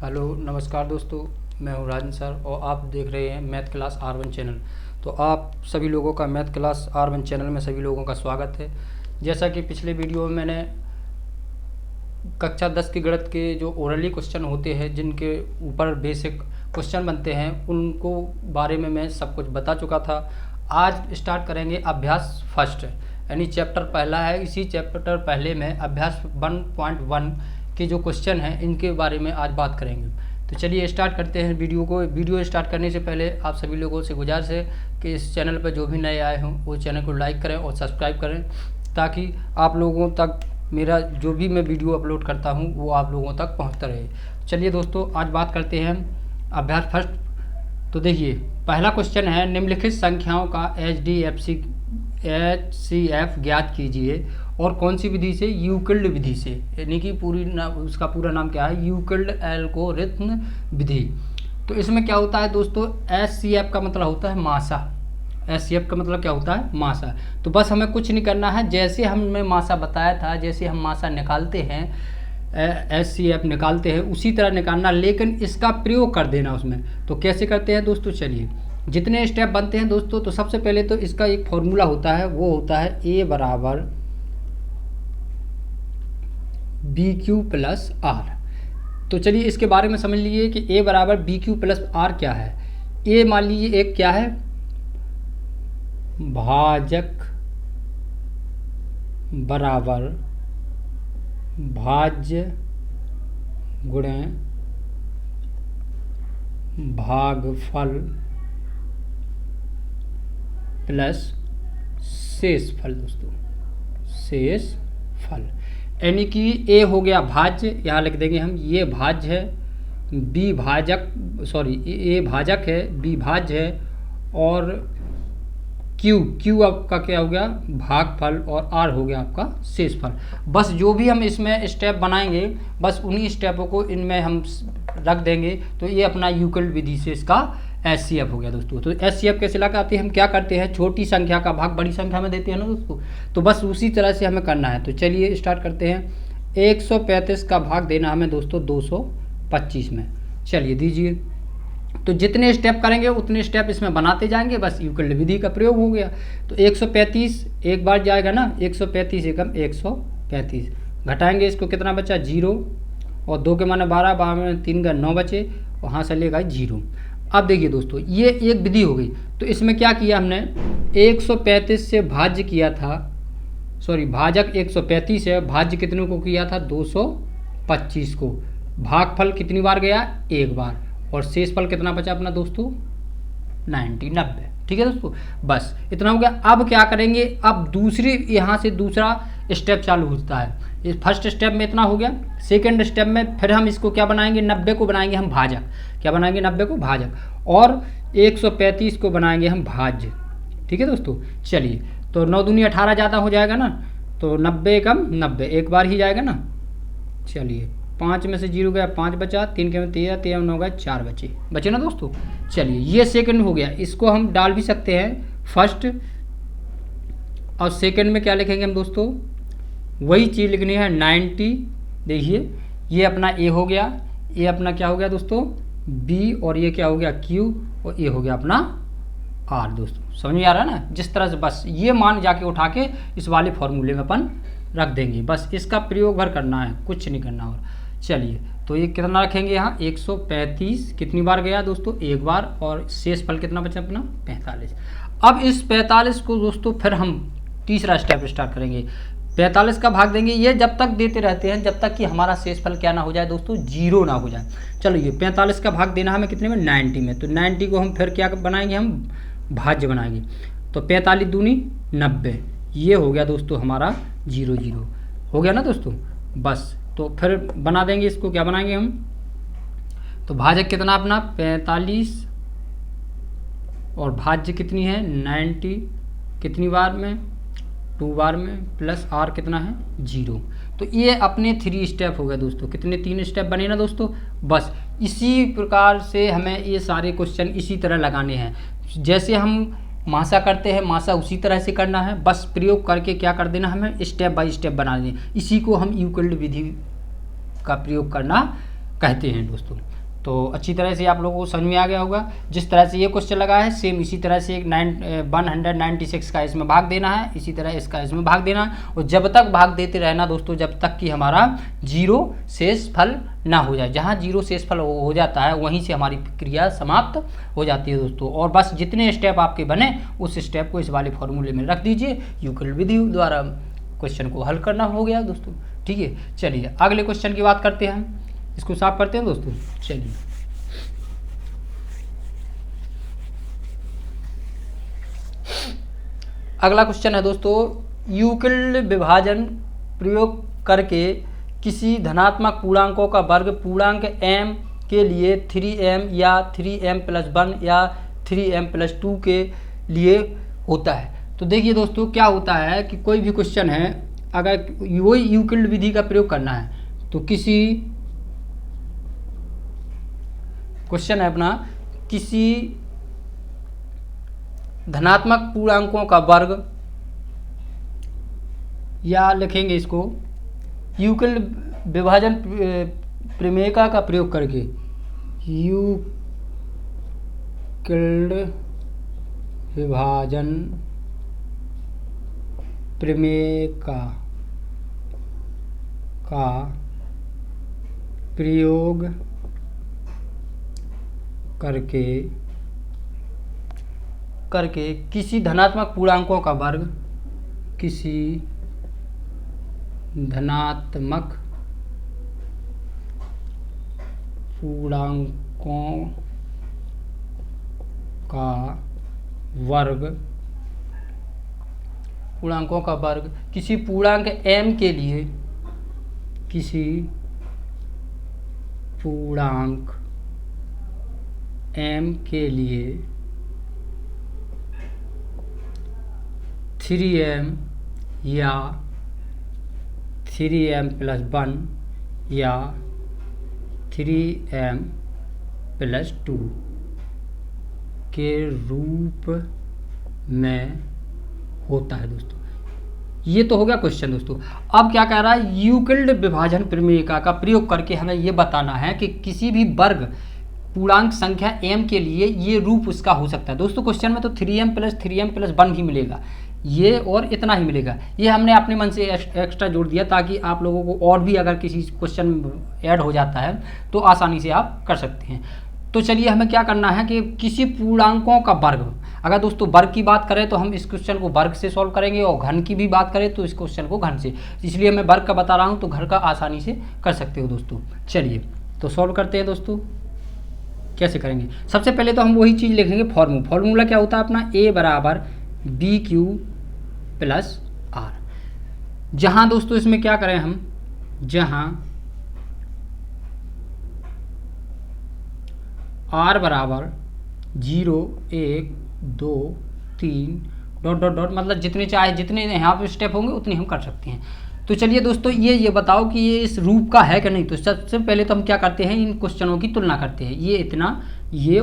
Hello नमस्कार दोस्तों, मैं हूँ राजन सर और आप देख रहे हैं मैथ क्लास R1 चैनल। तो आप सभी लोगों का मैथ क्लास R1 चैनल में सभी लोगों का स्वागत है। जैसा कि पिछले वीडियो में मैंने कक्षा 10 के गणित के जो ओरली क्वेश्चन होते हैं, जिनके ऊपर बेसिक क्वेश्चन बनते हैं, उनको बारे में मैं सब कुछ बता चुका था। आज स्टार्ट करेंगे अभ्यास फर्स्ट, यानी चैप्टर पहला है। इसी चैप्टर पहले में अभ्यास 1.1 के जो क्वेश्चन हैं, इनके बारे में आज बात करेंगे। तो चलिए स्टार्ट करते हैं वीडियो को। वीडियो स्टार्ट करने से पहले आप सभी लोगों से गुजारिश है कि इस चैनल पर जो भी नए आए हों वो चैनल को लाइक करें और सब्सक्राइब करें, ताकि आप लोगों तक मेरा जो भी मैं वीडियो अपलोड करता हूं वो आप लोगों तक पहुंचता रहे। चलिए दोस्तों, आज बात करते हैं अभ्यास फर्स्ट। तो देखिए, पहला क्वेश्चन है, निम्नलिखित संख्याओं का HCF ज्ञात कीजिए और कौन सी विधि से? यूक्लिड विधि से, यानी कि उसका पूरा नाम क्या है? यूक्लिड एल्गोरिथम विधि। तो इसमें क्या होता है दोस्तों? HCF का मतलब होता है मासा। HCF का मतलब क्या होता है? मासा। तो बस हमें कुछ नहीं करना है, जैसे हमने मासा बताया था, जैसे हम मासा निकालते हैं, HCF निकालते हैं, उसी तरह निकालना, लेकिन इसका प्रयोग कर देना उसमें। तो कैसे करते हैं दोस्तों? चलिए, जितने स्टेप बनते हैं दोस्तों, तो सबसे पहले तो इसका एक फॉर्मूला होता है, वो होता है A बराबर BQ प्लस R। तो चलिए इसके बारे में समझ लीजिए कि A बराबर BQ प्लस R क्या है। A मान लीजिए एक क्या है? भाजक बराबर भाज्य गुणे भागफल प्लस शेषफल। दोस्तों शेषफल, यानी कि ए हो गया भाज्य, यहाँ लिख देंगे हम, ये भाज्य है, बी भाजक, सॉरी ए भाजक है, बी भाज्य है, और क्यू आपका क्या हो गया? भागफल, और आर हो गया आपका शेषफल। बस जो भी हम इसमें स्टेप बनाएंगे, बस उन्हीं स्टेपों को इनमें हम रख देंगे। तो ये अपना यूक्लिड विधि से इसका HCF हो गया दोस्तों। तो HCF कैसे लगाते हैं? हम क्या करते हैं, छोटी संख्या का भाग बड़ी संख्या में देते हैं ना दोस्तों। तो बस उसी तरह से हमें करना है। तो चलिए स्टार्ट करते हैं। 135 का भाग देना हमें दोस्तों 225 में। चलिए दीजिए। तो जितने स्टेप करेंगे उतने स्टेप इसमें बनाते जाएंगे, बस यूक्लिड विधि का प्रयोग हो गया। तो 135 एक बार जाएगा ना, 135 एकम 135, घटाएंगे इसको, कितना बचा? 0, और 2 के माने 12, 12 में 3 का 9 बचे, वहाँ से लेगा 0। अब देखिए दोस्तों, ये एक विधि हो गई। तो इसमें क्या किया हमने? 135 से भाज्य किया था, सॉरी भाजक 135 है, भाज्य कितने को किया था? 225 को। भागफल कितनी बार गया? एक बार, और शेषफल कितना बचा अपना दोस्तों? 90। ठीक है दोस्तों, बस इतना हो गया। अब क्या करेंगे? अब दूसरी, यहाँ से दूसरा स्टेप चालू होता है। इस फर्स्ट स्टेप में इतना हो गया। सेकंड स्टेप में फिर हम इसको क्या बनाएंगे? 90 को बनाएंगे हम भाजक। क्या बनाएंगे? 90 को भाजक, और 135 को बनाएंगे हम भाज्य। ठीक है दोस्तों, चलिए। तो 9 दूनी 18 ज़्यादा हो जाएगा ना, तो 90 कम 90 एक बार ही जाएगा ना। चलिए, 5 में से 0 गया, 5 बचा, 3 के में 13, 13 में 9 गया, 4 बचे ना दोस्तों। चलिए, ये सेकंड हो गया। इसको हम डाल भी सकते हैं फर्स्ट, और सेकंड में क्या लिखेंगे हम दोस्तों? वही चीज़ लिखनी है, 90। देखिए, ये अपना A हो गया, ये अपना क्या हो गया दोस्तों? B, और ये क्या हो गया? Q, और ये हो गया अपना R। दोस्तों समझ में आ रहा है ना? जिस तरह से बस ये मान जाके उठा के इस वाले फॉर्मूले में अपन रख देंगे, बस इसका प्रयोग भर करना है, कुछ नहीं करना। और चलिए, तो ये कितना रखेंगे यहाँ? 135 कितनी बार गया दोस्तों? एक बार, और शेषफल कितना बचा अपना? 45। अब इस 45 को दोस्तों फिर हम तीसरा स्टेप स्टार्ट करेंगे। 45 का भाग देंगे, ये जब तक देते रहते हैं जब तक कि हमारा शेषफल क्या ना हो जाए दोस्तों? 0 ना हो जाए। चलो, ये 45 का भाग देना हमें कितने में? 90 में। तो 90 को हम फिर क्या बनाएंगे? हम भाज्य बनाएंगे। तो 45 दूनी 90, ये हो गया दोस्तों हमारा 0 0 हो गया ना दोस्तों। बस तो फिर बना देंगे इसको, क्या बनाएंगे हम? तो भाजक कितना अपना? 45, और भाज्य कितनी है? 90, कितनी बार में? 2 बार में, प्लस R कितना है? 0। तो ये अपने 3 स्टेप हो गए दोस्तों। कितने? 3 स्टेप बने ना दोस्तों। बस इसी प्रकार से हमें ये सारे क्वेश्चन इसी तरह लगाने हैं। जैसे हम मासा करते हैं, मासा उसी तरह से करना है, बस प्रयोग करके क्या कर देना, हमें स्टेप बाय स्टेप बना देना। इसी को हम यूक्लिड विधि का प्रयोग करना कहते हैं दोस्तों। तो अच्छी तरह से आप लोगों को समझ में आ गया होगा। जिस तरह से ये क्वेश्चन लगा है सेम इसी तरह से 196 का इसमें भाग देना है, इसी तरह इसका इसमें भाग देना है, और जब तक भाग देते रहना दोस्तों, जब तक कि हमारा जीरो शेषफल ना हो जाए। जहाँ जीरो शेषफल हो जाता है वहीं से हमारी क्रिया समाप्त हो जाती है दोस्तों। और बस जितने स्टेप आपके बने उस स्टेप को इस वाले फॉर्मूले में रख दीजिए, यूक्लिड विधि द्वारा क्वेश्चन को हल करना हो गया दोस्तों। ठीक है, चलिए अगले क्वेश्चन की बात करते हैं, इसको साफ करते हैं दोस्तों। चलिए अगला क्वेश्चन है दोस्तों, यूक्लिड विभाजन प्रयोग करके किसी धनात्मक पूर्णांकों का वर्ग पूर्णांक m के लिए 3m या 3m+1 या 3m+2 के लिए होता है। तो देखिए दोस्तों क्या होता है कि कोई भी क्वेश्चन है, अगर वही यूक्लिड विधि का प्रयोग करना है तो किसी क्वेश्चन है अपना, किसी धनात्मक पूर्णांकों का वर्ग, या लिखेंगे इसको यूक्लिड विभाजन प्रमेय का प्रयोग करके, यूक्लिड विभाजन प्रमेय का प्रयोग करके किसी धनात्मक पूर्णांकों का वर्ग, किसी धनात्मक पूर्णांकों का वर्ग किसी पूर्णांक m के लिए, किसी पूर्णांक m के लिए 3m या 3m+1 या 3m+2 के रूप में होता है दोस्तों। ये तो हो गया क्वेश्चन दोस्तों। अब क्या कह रहा है, यूक्लिड विभाजन प्रमेय का प्रयोग करके हमें ये बताना है कि किसी भी वर्ग पूर्णांक संख्या m के लिए ये रूप उसका हो सकता है। दोस्तों क्वेश्चन में तो 3m+3m+1 ही मिलेगा, ये और इतना ही मिलेगा। ये हमने अपने मन से एक्स्ट्रा जोड़ दिया ताकि आप लोगों को और भी अगर किसी क्वेश्चन ऐड हो जाता है तो आसानी से आप कर सकते हैं। तो चलिए हमें क्या करना है कि किसी पूर्णांकों का वर्ग, अगर दोस्तों वर्ग की बात करें तो हम इस क्वेश्चन को वर्ग से सॉल्व करेंगे, और घन की भी बात करें तो इस क्वेश्चन को घन से, इसलिए मैं वर्ग का बता रहा हूँ तो घर का आसानी से कर सकते हो दोस्तों। चलिए तो सॉल्व करते हैं दोस्तों। कैसे करेंगे, सबसे पहले तो हम वही चीज़ लिखेंगे, फॉर्मूला क्या होता है अपना, a = bq + r। जहाँ दोस्तों इसमें क्या करें हम, जहाँ r = 0 1 2 3 ... मतलब जितने चाहे जितने यहाँ पे स्टेप होंगे उतने हम कर सकते हैं। तो चलिए दोस्तों ये बताओ कि ये इस रूप का है कि नहीं। तो सबसे पहले तो हम क्या करते हैं, इन क्वेश्चनों की तुलना करते हैं, ये इतना, ये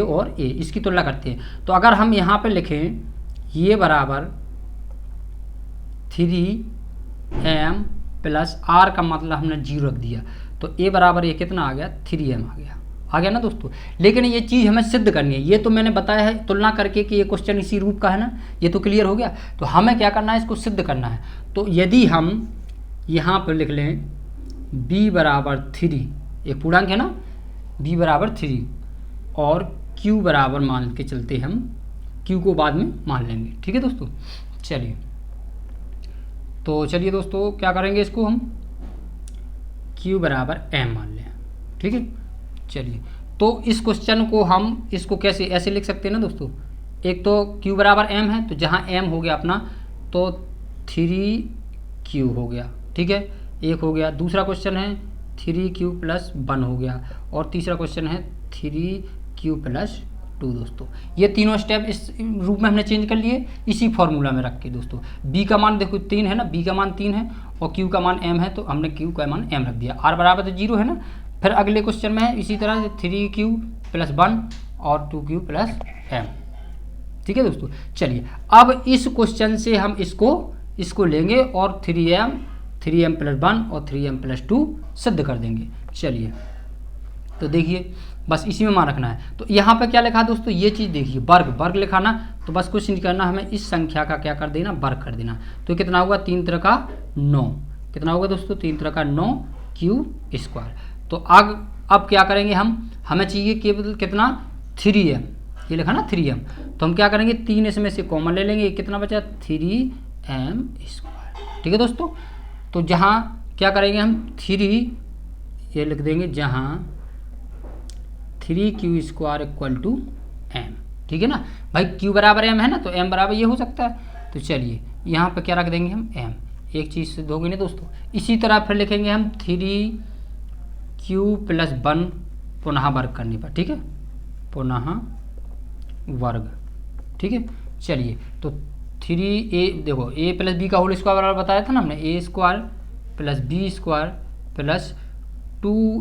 और ये, इसकी तुलना करते हैं। तो अगर हम यहाँ पे लिखें ये बराबर 3m + r का मतलब हमने 0 रख दिया, तो a बराबर ये कितना आ गया, 3m आ गया ना दोस्तों। लेकिन ये चीज़ हमें सिद्ध करनी है, ये तो मैंने बताया है तुलना करके कि ये क्वेश्चन इसी रूप का है ना, ये तो क्लियर हो गया। तो हमें क्या करना है, इसको सिद्ध करना है। तो यदि हम यहाँ पर लिख लें b = 3, ये पूर्णांक है ना, b = 3 और q बराबर मान के चलते, हम q को बाद में मान लेंगे, ठीक है दोस्तों। चलिए दोस्तों क्या करेंगे, इसको हम q = m मान लें, ठीक है। चलिए तो इस क्वेश्चन को हम इसको कैसे ऐसे लिख सकते हैं ना दोस्तों, एक तो q = m है, तो जहाँ m हो गया अपना तो 3q हो गया, ठीक है, एक हो गया। दूसरा क्वेश्चन है 3q + 1 हो गया, और तीसरा क्वेश्चन है 3q + 2 दोस्तों। ये तीनों स्टेप इस रूप में हमने चेंज कर लिए इसी फॉर्मूला में रख के दोस्तों। b का मान देखो 3 है ना, b का मान 3 है और q का मान m है, तो हमने q का मान m रख दिया। r बराबर तो 0 है ना। फिर अगले क्वेश्चन में है इसी तरह 3q + 1 और 2q + m, ठीक है दोस्तों। चलिए अब इस क्वेश्चन से हम इसको लेंगे और 3m + 1 और 3m + 2 सिद्ध कर देंगे। चलिए तो देखिए बस इसी में मान रखना है। तो यहाँ पे क्या लिखा है दोस्तों, ये चीज़ देखिए, वर्ग लिखा ना, तो बस कुछ नहीं करना, हमें इस संख्या का क्या कर देना, वर्ग कर देना। तो कितना होगा, 3 3 का 9, कितना होगा दोस्तों, 3 3 का 9 क्यू स्क्वायर। तो अब क्या करेंगे हमें चाहिए केवल कितना, 3m, ये लिखा ना 3m, तो हम क्या करेंगे 3 इसमें से कॉमन ले लेंगे, कितना बचा 3m स्क्वायर। ठीक है दोस्तों, तो जहाँ क्या करेंगे हम 3 ये लिख देंगे, जहाँ 3q square equal to m। ठीक है ना भाई, q बराबर m है ना, तो m बराबर ये हो सकता है। तो चलिए यहाँ पे क्या रख देंगे हम m, एक चीज़ सिद्ध होगी ना दोस्तों। इसी तरह फिर लिखेंगे हम 3q प्लस 1 पुनः वर्ग करने पर, ठीक है, पुनः वर्ग। ठीक है, चलिए तो 3a देखो a प्लस बी का होल स्क्वायर बराबर बताया था ना हमने, a square plus B square plus 2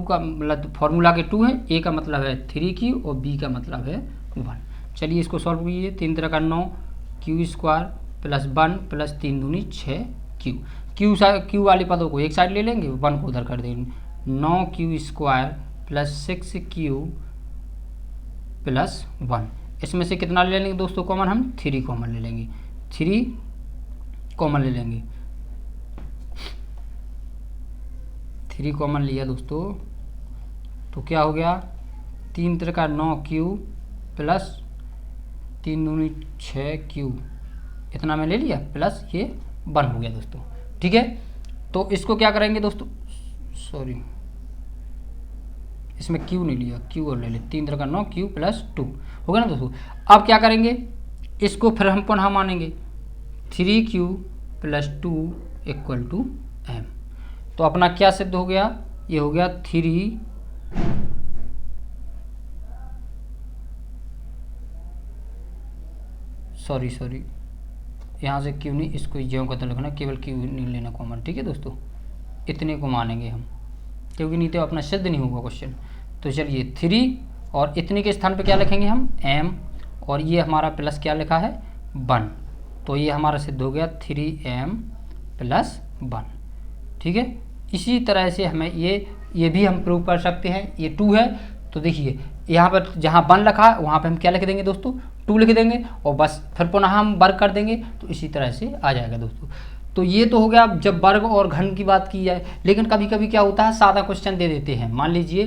का मतलब फॉर्मूला के 2 है, a का मतलब है 3q और b का मतलब है 1। चलिए इसको सॉल्व कीजिए, 3 3 का 9 q स्क्वायर प्लस 1 प्लस 3 दूनी 6q, q वाले पदों को एक साइड ले लेंगे, 1 को उधर कर देंगे, 9q square plus 6q plus 1। इसमें से कितना ले लेंगे दोस्तों कॉमन, हम 3 कॉमन ले लेंगे, 3 कॉमन ले लेंगे, 3 कॉमन लिया दोस्तों, तो क्या हो गया 3 3 का 9q प्लस 3 दूनी 6q, इतना मैं ले लिया, प्लस ये 1 हो गया दोस्तों। ठीक है, तो इसको क्या करेंगे दोस्तों, सॉरी इसमें q नहीं लिया, q और ले ले, 3 3 का 9q प्लस 2 हो गया ना दोस्तों। अब क्या करेंगे, इसको फिर हम पुनः मानेंगे, 3q plus 2 equal to m। तो अपना क्या सिद्ध हो गया, ये हो गया 3 सॉरी यहाँ से क्यों नहीं, इसको ज्यों का तो लिखना, केवल क्यों नहीं लेना कॉमन। ठीक है दोस्तों, इतने को मानेंगे हम, क्योंकि नहीं तो अपना सिद्ध नहीं होगा क्वेश्चन। तो चलिए 3 और इतने के स्थान पे क्या लिखेंगे हम m, और ये हमारा प्लस क्या लिखा है 1, तो ये हमारा सिद्ध हो गया 3m प्लस 1। ठीक है, इसी तरह से हमें ये भी हम प्रूव कर सकते हैं, ये 2 है, तो देखिए यहाँ पर जहाँ 1 लिखा है वहाँ पे हम क्या लिख देंगे दोस्तों, 2 लिख देंगे, और बस फिर पुनः हम वर्ग कर देंगे, तो इसी तरह से आ जाएगा दोस्तों। तो ये तो हो गया जब वर्ग और घन की बात की जाए। लेकिन कभी कभी क्या होता है, सादा क्वेश्चन दे देते हैं, मान लीजिए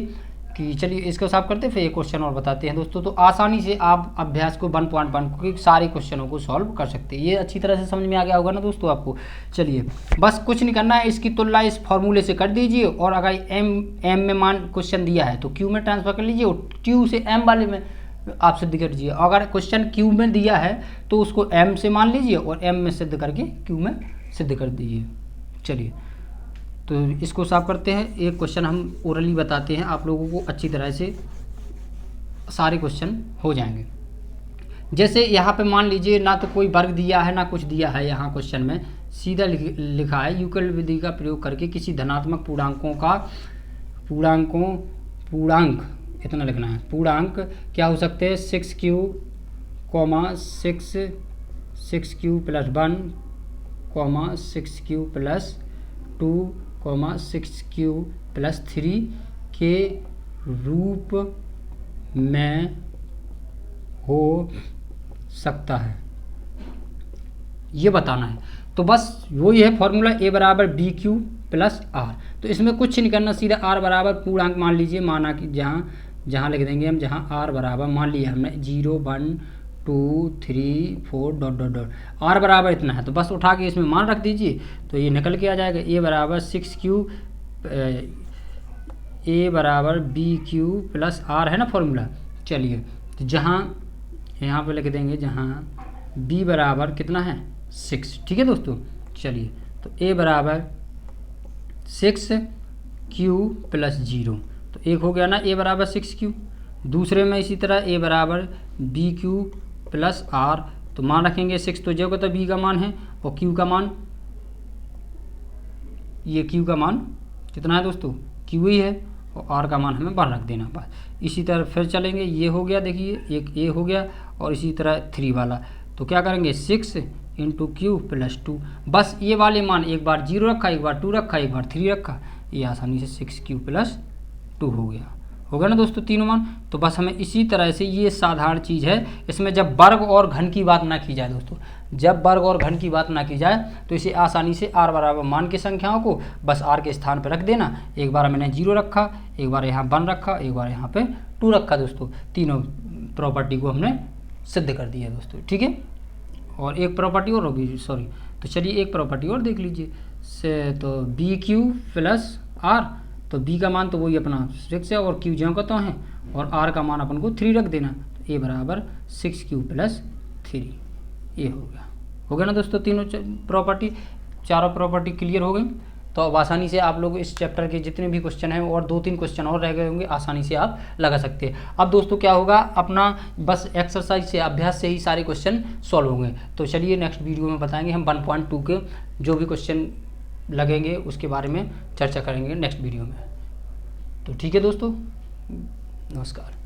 कि चलिए इसको साफ करते हैं, फिर एक क्वेश्चन और बताते हैं दोस्तों। तो आसानी से आप अभ्यास को 1.1 के सारे क्वेश्चनों को सॉल्व कर सकते हैं। ये अच्छी तरह से समझ में आ गया होगा ना दोस्तों आपको। चलिए बस कुछ नहीं करना है, इसकी तुलना इस फॉर्मूले से कर दीजिए, और अगर m में मान क्वेश्चन दिया है तो q में ट्रांसफर कर लीजिए, और q से m वाले में आप सिद्ध कर दीजिए। अगर क्वेश्चन q में दिया है तो उसको m से मान लीजिए, और m में सिद्ध करके q में सिद्ध कर दीजिए। चलिए तो इसको साफ करते हैं, एक क्वेश्चन हम ओरली बताते हैं, आप लोगों को अच्छी तरह से सारे क्वेश्चन हो जाएंगे। जैसे यहाँ पे मान लीजिए ना तो कोई वर्ग दिया है ना कुछ दिया है, यहाँ क्वेश्चन में सीधा लिखा है, यूक्लिड विधि का प्रयोग करके किसी धनात्मक पूर्णांक इतना लिखना है, पूर्णांक क्या हो सकते हैं 6q, 6q plus 1, 6q plus 2, 6q plus 3 के रूप में हो सकता है, ये बताना है। तो बस वही है फॉर्मूला, a बराबर बी क्यू प्लस आर। तो इसमें कुछ नहीं करना, सीधा r बराबर पूर्णांक मान लीजिए, माना कि जहाँ लिख देंगे हम, जहाँ r बराबर मान लिया हमने 0 1 2 3 4 डॉट डॉट डॉट, r बराबर इतना है, तो बस उठा के इसमें मान रख दीजिए, तो ये निकल के आ जाएगा। a बराबर 6q, a बराबर बी क्यू प्लस आर है ना फॉर्मूला। चलिए तो जहाँ यहाँ पे लिख देंगे, जहाँ b बराबर कितना है 6। ठीक है दोस्तों, चलिए तो a बराबर 6q प्लस 0, तो एक हो गया ना a बराबर 6q। दूसरे में इसी तरह a बराबर बी क्यू प्लस आर, तो मान रखेंगे 6, तो जो तो b का मान है, और q का मान, ये q का मान कितना है दोस्तों, q ही है, और r का मान हमें बाहर रख देना बस। इसी तरह फिर चलेंगे, ये हो गया, देखिए एक a हो गया, और इसी तरह 3 वाला, तो क्या करेंगे 6 इंटू q प्लस 2, बस ये वाले मान एक बार 0 रखा, एक बार 2 रखा, एक बार 3 रखा, ये आसानी से 6q + 2 हो गया ना दोस्तों तीनों मान। तो बस हमें इसी तरह से ये साधारण चीज़ है, इसमें जब वर्ग और घन की बात ना की जाए दोस्तों, जब वर्ग और घन की बात ना की जाए तो इसे आसानी से r बराबर मान की संख्याओं को बस r के स्थान पर रख देना। एक बार मैंने 0 रखा, एक बार यहाँ 1 रखा, एक बार यहाँ पे 2 रखा दोस्तों, तीनों प्रॉपर्टी को हमने सिद्ध कर दिया दोस्तों, ठीक है। और एक प्रॉपर्टी और होगी, सॉरी, तो चलिए एक प्रॉपर्टी और देख लीजिए से, तो BQ + R, तो B का मान तो वही अपना 6 है और Q ज्यों का तो है, और R का मान अपन को 3 रख देना, तो A बराबर 6Q + 3, ये हो गया ना दोस्तों तीनों प्रॉपर्टी, चारों प्रॉपर्टी क्लियर हो गई। तो अब आसानी से आप लोग इस चैप्टर के जितने भी क्वेश्चन हैं और 2-3 क्वेश्चन और रह गए होंगे, आसानी से आप लगा सकते हैं। अब दोस्तों क्या होगा, अपना बस एक्सरसाइज से, अभ्यास से ही सारे क्वेश्चन सॉल्व होंगे। तो चलिए नेक्स्ट वीडियो में बताएंगे हम 1.2 के जो भी क्वेश्चन लगेंगे उसके बारे में चर्चा करेंगे नेक्स्ट वीडियो में। तो ठीक है दोस्तों, नमस्कार।